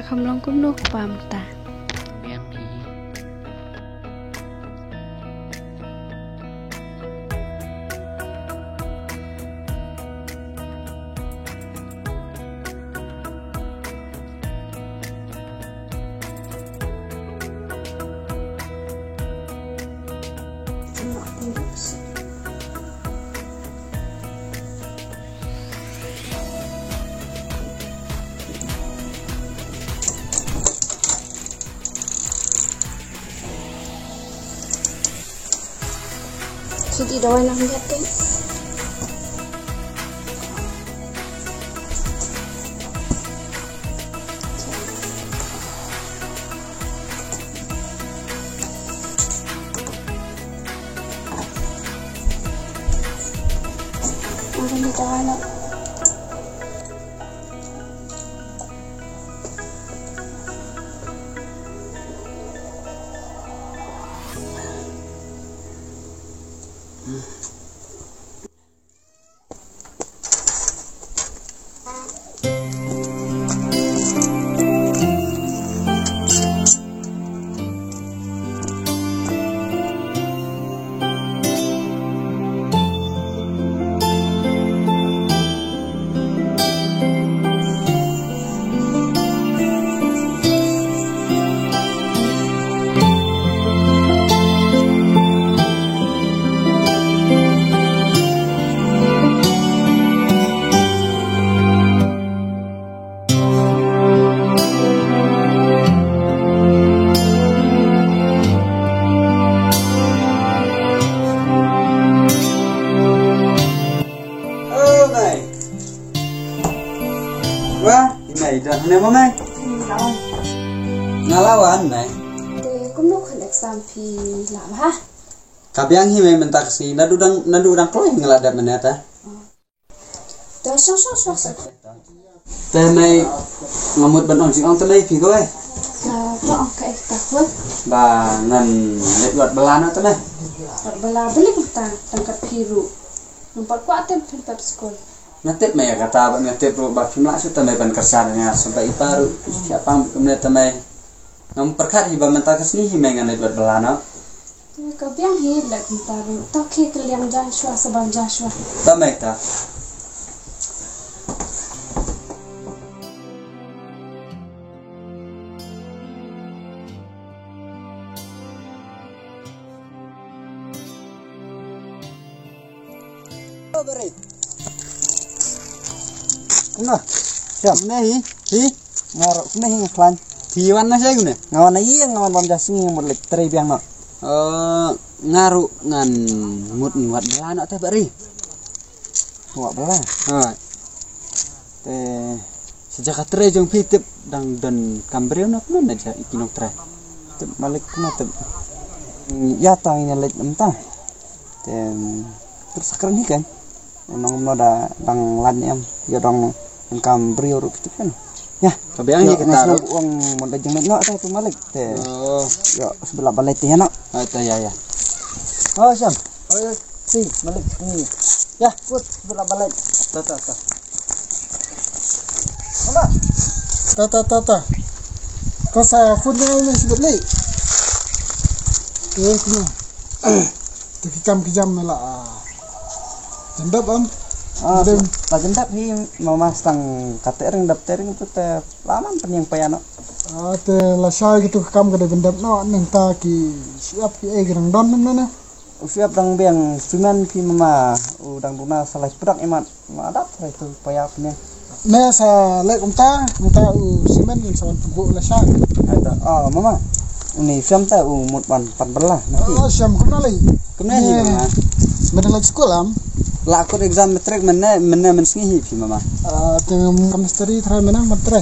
คำลองกุ้มลูกความตาเบียงผีJadi dah nak jatuh. Orang ni dah nak. Wah, ini dah nih mama. Ngalawan, nih. Deh, kamu nak sampai lama ha? Kabiang hi may mentak si nadu udang kloy ngeladap meneta. Dah so. Teh may ngamut ban on sing ong telai pi kowe. Nah, okay, takut. Ba ngan lewat belana teh nih. Berbela beli kita tangkap biru. Nampak kuat tempat pep sekolah. Natip may kata ba natip ro ba kimla su tamay ban kersarnya sampai iparu siapa kemudian tamay ngam perkat hi ba mentak sini hi may ngan lewat belana. Kau biang hilang kita ru. Toki keliang Joshua sebang Joshua. Tamay ta. Beri. Nah, siap nih, ngarok nih ngeklan. Diwan na saya gune. Ngawan iya ngawan bam jasing mut lek teri biang no. Ngaru ngan mut wat belana teh beri. Wat belana. Ha. Teh sejak teri jong pitip dang dan kambreu nak mana aja ikinok teri. Tep balik kena tep. Ya tangnya lek entah. Teh terus sekarang ini kan. Emang ada dang lan em ya dang engkam brio ru gitu kan ya kabiang kita taruh uang modal jeng no teh malik teh ya sebelah balai teh no ya oh siap oh si malik ini ya put sebelah balai tata kasa food na ini sebetli ini kejam mela jendap am jendap hi mama stang katering daptering itu teh lama penyang payano te lasai gitu kam ke jendap no nenta ki siap ki gerang don mana siap dang biang cuman ki mama udang duna salah pedak emat adap itu paya punya ne sa lek umta simen yang sawan tugu lasai oh mama ini siam ta umut pan belah oh siam kunali kemana mama mendalam sekolah lah aku exam metrik mana mensengihi pi mama dengan chemistry try mana metrik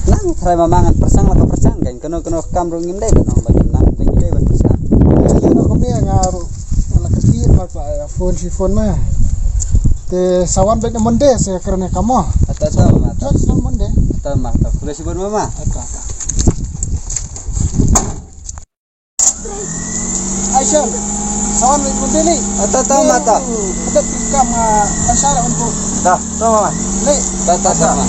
lang try mama ngan persang lah persang kan kena kamrung ngim dai no bagi dai ban persang no kami ngaru ala kecil pak phone mah te sawan baik monde saya karena kamu ata mama ata monde ata mata kuliah sibun mama ata Aisyah sawan baik monde ni ata mata ada tikam masyarakat untuk dah mama ni dah mama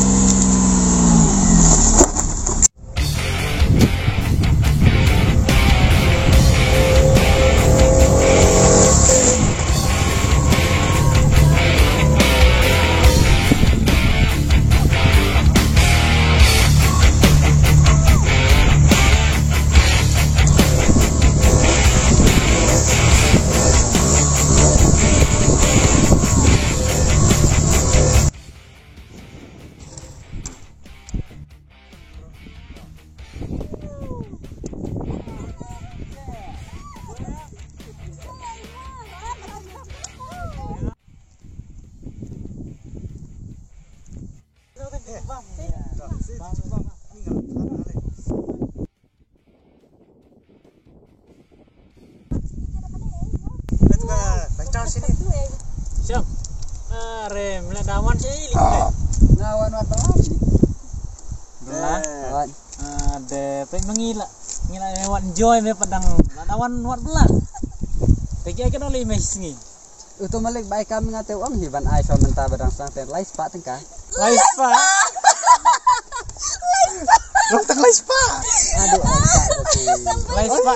Cang sini. Siap. Rem, melihat dawan sih. Ngawan apa lagi? Belah. Ada mengila lewat joy me padang lawan wat belah. Tegi kan oleh mes ni. Itu malik baik kami ngate uang hiban ai so menta badang sang ten lais pak tengka. Lais pa. Dokter lais pa. Aduh. Lais pa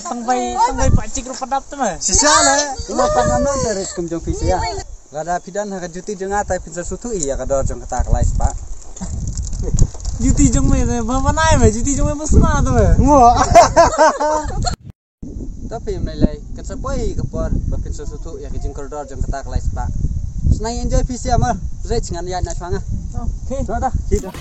tangbai pak cik ru padap tu mah. Sisale, ina panganon dari kumjong visi ya. Gada pidan ha juti jeung atai pinsa sutu iya kador jeung ketak lais pak. Juti jong me bawa naik me juti jong me mesra tu me. Tapi menilai kesepoi kepor bapin susu ya kijing koridor jeung ketak lais pak. Senang enjoy visi amar. Zai cingan ya na swanga. Okey. Sudah. Sudah.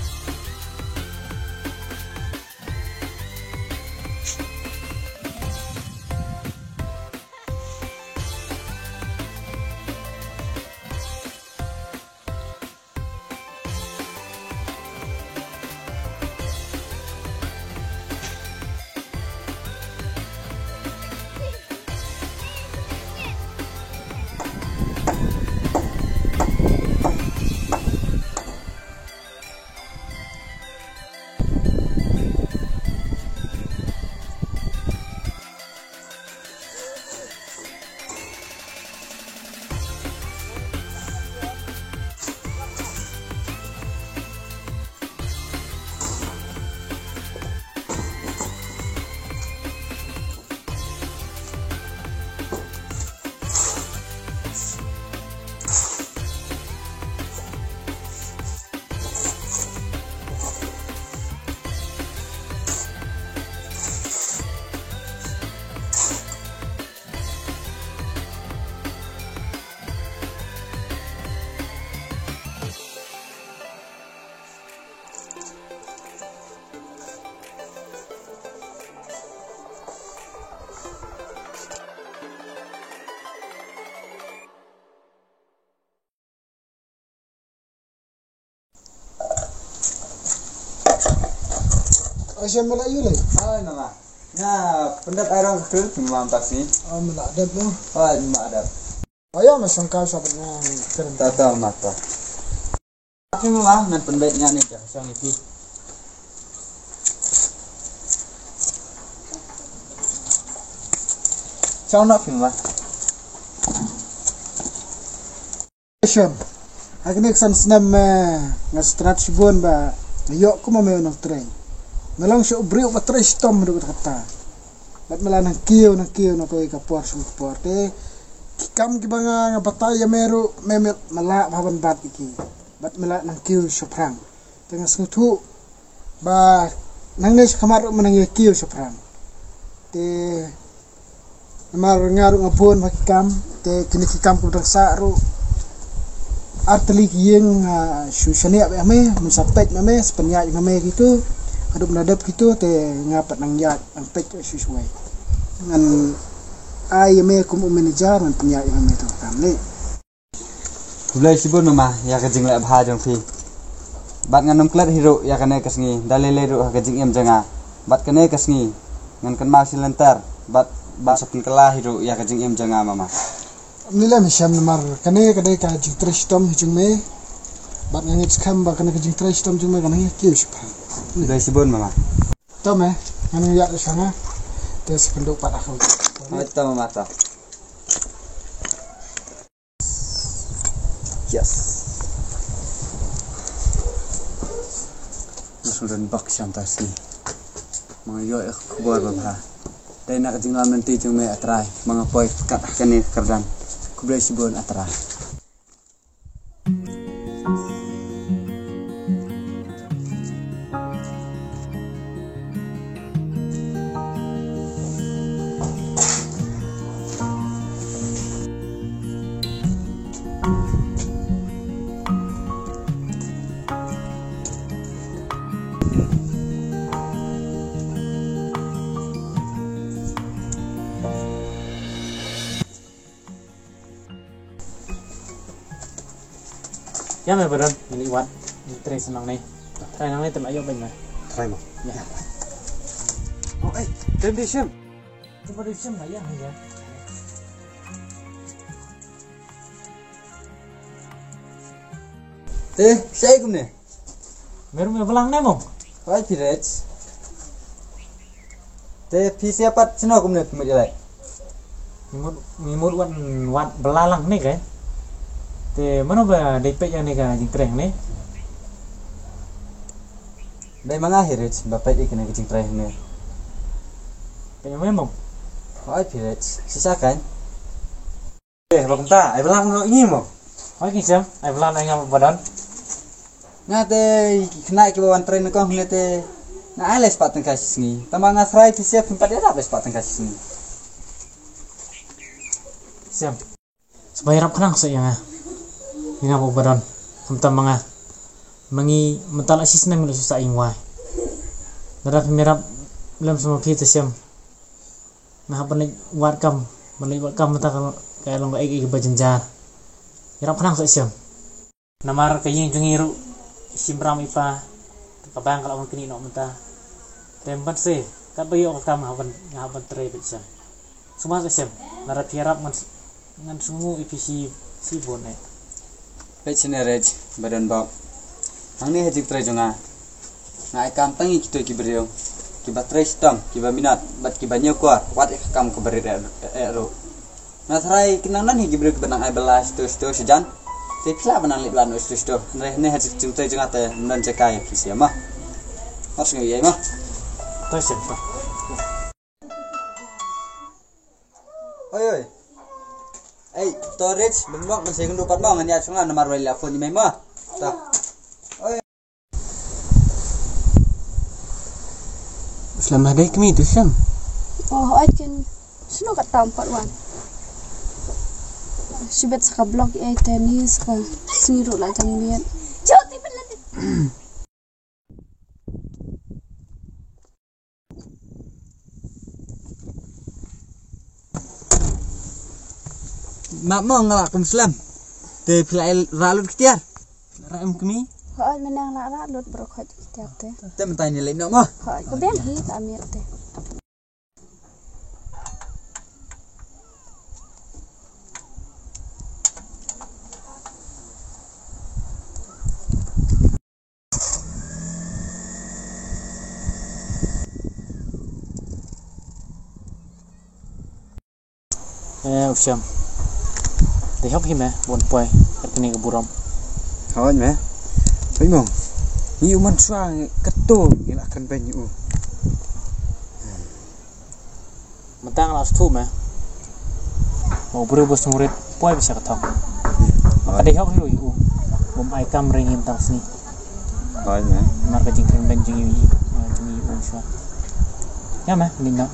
Asyam Melayu lagi. Oh nama. Nah, pendat airang ke mampas ni. Oh meladap tu. Oh, ada. Ayah masang kau sahabatnya keren. Tata mata. Akin lah nan pendatnya ni dah sang iki. Chao nak film lah. Asyam. Akhirnya kesan senam ngastrat sibun ba. Yok ku mau nak try. Melang syuk briuk ba try stom duk kata. Bat melanang kieu na ko ikapor support kam kibanga ngabatay meru memet mala baban bat iki. Bat mela nang kieu soprang. Tengah skutu ba nangnes kamar menang kieu soprang. Te namar ngaru ngapun makikam te kini kikam ku ru arteli kieng susania ame musapet ame sepenya ame gitu. Ada menadap gitu te ngapat nang yat ang pek sesuai dengan ay me kum manager ngan penyak yang itu kami Bulai sibun nama ya kajing lek bahajong fi bat nganum klat hiro ya kane kasngi dalele ru kajing em janga bat kane kasngi ngan kan mau silentar bat sapin kelah hiro ya kajing em janga mama nila misyam namar kane kadai kajing tristom hijung me bat ngangit skam ba kane kajing tristom jung me kane kieu sipa Bulai sibun mama tome nganu ya sana tes penduk pat aku mata mata yes Sudah bak santasi mengayo kubar babha dai nak jing lam nanti jung me atrai mangapoi kat kani kerdan kublai sibun atrai Ya me badan ini wat ini tray senang nih. Tray nang nih tem ayo ben mah. try mo Ya. oh dem di sim Coba di sini ya ya. Saya kum ne. Meru me belang ne mong. Hai pirets. Pisi apa cino kum ne kumilai. Mimut wat belalang nih kan. Mana ba dipek yang nih kan jingkreng nih. Dai mangahi rets bapak ikan yang jingkreng nih. Kayaknya memang. Hai pirets. Sisakan. Bakum ta, ai belang no ini mo. Hai kisah, ai belang ai ngam badan. Ngate kena ke bawan tren ko ngete. Na ai les pateng kasih ni. Tambang ngasrai pisi apa empat dia les pateng kasih ni. Siap. Supaya rap kenang saya nga. Ngam badan. Kamta mga mangi mental asis na mulu susah ingwai. Darap merap belum semua kita siam. Nah balik warkam mata kalau kayak lo nggak ikut bajenjar. Yarap kenang saya siam. Namar kayeng jungiru simbram ipa kabang kalau mungkin ino mata. Tempat sih kat bayo kam ngaban terebet siam. Semua saya siam. Narap yarap ngan sungu ipisi sibon eh. Pecine rej badan bab. Ang ni hajik tre jonga. Na ai kam tangi kito ki beriong. Ki ba tre stam, ki ba minat, bat ki ba nyokwa, wat kam ko beri ero. Na thrai kinanan hi gibrek benang ai belas tu sejan. Te pla benang lip lan tu ne hajik tre jonga te nan cekai ki sia mah. Harus ngi ai mah. Terus siap. Oi. Ei, storage bengok masih ngunduh pat bang ya sungan nomor wali phone ni mah. Ta. Selama hari kami itu siam. Oh, akin sino ka tampat wan. Sibet sa blog ay tenis ka siro la jang miet. Joti belat. Mak mau ngelakum Islam. Te pilai ralut ketiar. Ram kami. Ho menang la lut brokot tiap te. Te mentai ni lek mah. Ho ko ben hi ta miet te. Usiam. Dehok hime bon poi katini ke buram. Kawan meh. Bimong. Ni uman suang ketu ngila kan banyu. Mentang las tu meh. Mau berubus murid poi bisa ketong. Maka dehok hiu iu. Bom ai kam ringin tang sini. Kawan meh. Mar ka jingkring dan jingi jingi unsha. Ya meh, nina.